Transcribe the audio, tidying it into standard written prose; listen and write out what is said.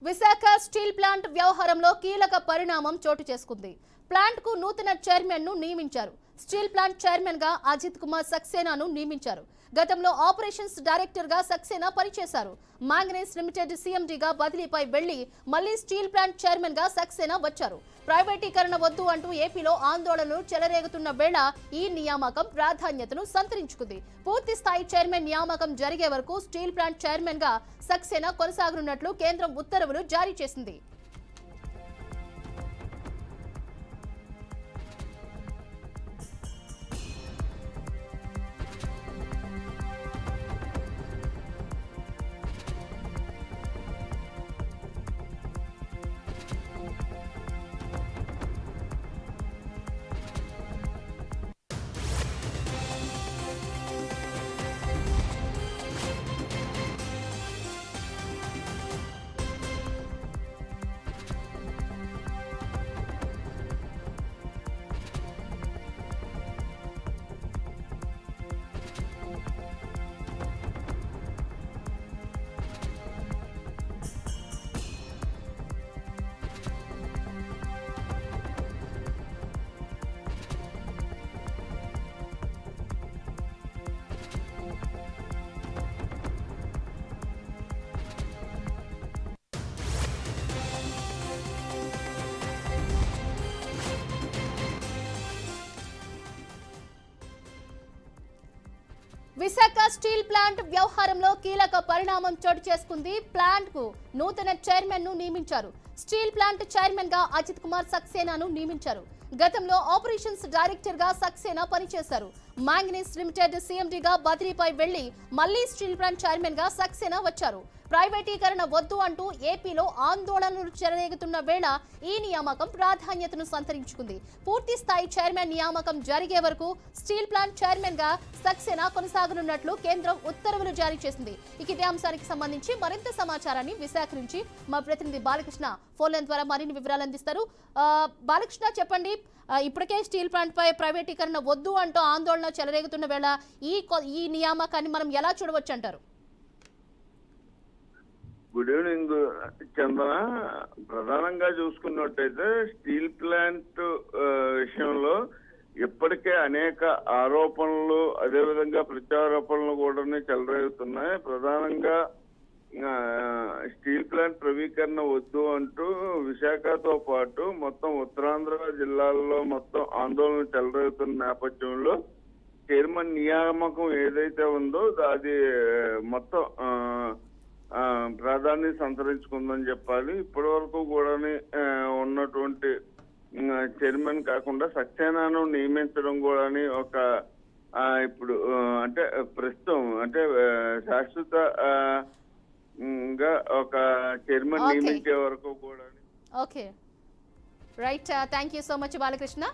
Visakha steel plant వ్యవహారంలో కీలక పరిణామం చోటు చేసుకుంది. ప్లాంట్ కు నూతన చైర్మన్ ను నియమించారు. స్టీల్ ప్లాంట్ చైర్మన్ గా అజిత్ కుమార్ సక్సేనాను నియమించారు. గతంలో ఆపరేషన్స్ డైరెక్టర్ గా సక్సేనా పనిచేశారు. మాంగనీస్ లిమిటెడ్ సీఎండీగా బదిలీపై వెళ్లి మళ్లీ స్టీల్ ప్లాంట్ చైర్మన్ గా సక్సేనా వచ్చారు. ప్రైవేటీకరణ వద్దు అంటూ ఏపీలో ఆందోళనలు చెలరేగుతున్న వేళ ఈ నియామకం ప్రాధాన్యతను సంతరించుకుంది. పూర్తి స్థాయి చైర్మన్ నియామకం జరిగే వరకు స్టీల్ ప్లాంట్ చైర్మన్ గా సక్సేనా కొనసాగనున్నట్లు కేంద్రం ఉత్తర్వులు జారీ చేసింది. విశాఖ స్టీల్ ప్లాంట్ వ్యవహారంలో కీలక పరిణామం చోటు చేసుకుంది. ప్లాంట్ కు నూతన చైర్మన్ ను నియమించారు. స్టీల్ ప్లాంట్ చైర్మన్ గా అజిత్ కుమార్ సక్సేనాను నియమించారు. గతంలో ఆపరేషన్స్ డైరెక్టర్ గా సక్సేనా పనిచేశారు. మాంగనీస్ లిమిటెడ్ సీఎండీగా బదిలీపై వెళ్లి మళ్లీ స్టీల్ ప్లాంట్ చైర్మన్ గా సక్సేనా వచ్చారు. ప్రైవేటీకరణ వద్దు అంటూ ఏపీలో ఆందోళనలు చెలరేగుతున్న వేళ ఈ నియామకం ప్రాధాన్యతను సంతరించుకుంది. పూర్తి స్థాయి చైర్మన్ నియామకం జరిగే వరకు స్టీల్ ప్లాంట్ చైర్మన్ గా సక్సేనా కొనసాగనున్నట్లు కేంద్రం ఉత్తర్వులు జారీ చేసింది. ఇదే అంశానికి సంబంధించి మరింత సమాచారాన్ని విశాఖ నుంచి మా ప్రతినిధి బాలకృష్ణ ఫోన్ లైన్ ద్వారా మరిన్ని వివరాలు అందిస్తారు. బాలకృష్ణ, చెప్పండి, ఇప్పటికే స్టీల్ ప్లాంట్ పై ప్రైవేటీకరణ వద్దు అంటూ ఆందోళన చెలరేగుతున్న వేళ ఈ నియామకాన్ని మనం ఎలా చూడవచ్చు అంటారు? గుడ్ ఈవినింగ్ చందన. ప్రధానంగా చూసుకున్నట్టయితే స్టీల్ ప్లాంట్ విషయంలో ఇప్పటికే అనేక ఆరోపణలు, అదేవిధంగా ప్రత్యారోపణలు కూడా చెలరేగుతున్నాయి. ప్రధానంగా స్టీల్ ప్లాంట్ ప్రైవేటీకరణ వద్దు అంటూ విశాఖతో పాటు మొత్తం ఉత్తరాంధ్ర జిల్లాల్లో మొత్తం ఆందోళన చెలరేగుతున్న నేపథ్యంలో చైర్మన్ నియామకం ఏదైతే ఉందో అది మొత్తం ప్రాధాన్యత సంతరించుకుందని చెప్పాలి. ఇప్పటి వరకు కూడా ఉన్నటువంటి చైర్మన్ కాకుండా సక్సేనాను నియమించడం కూడా ఒక ఇప్పుడు అంటే ప్రస్తుతం అంటే శాశ్వత ఒక చైర్మన్ నియమించే వరకు కూడా. Okay, right. Thank you so much Balakrishna.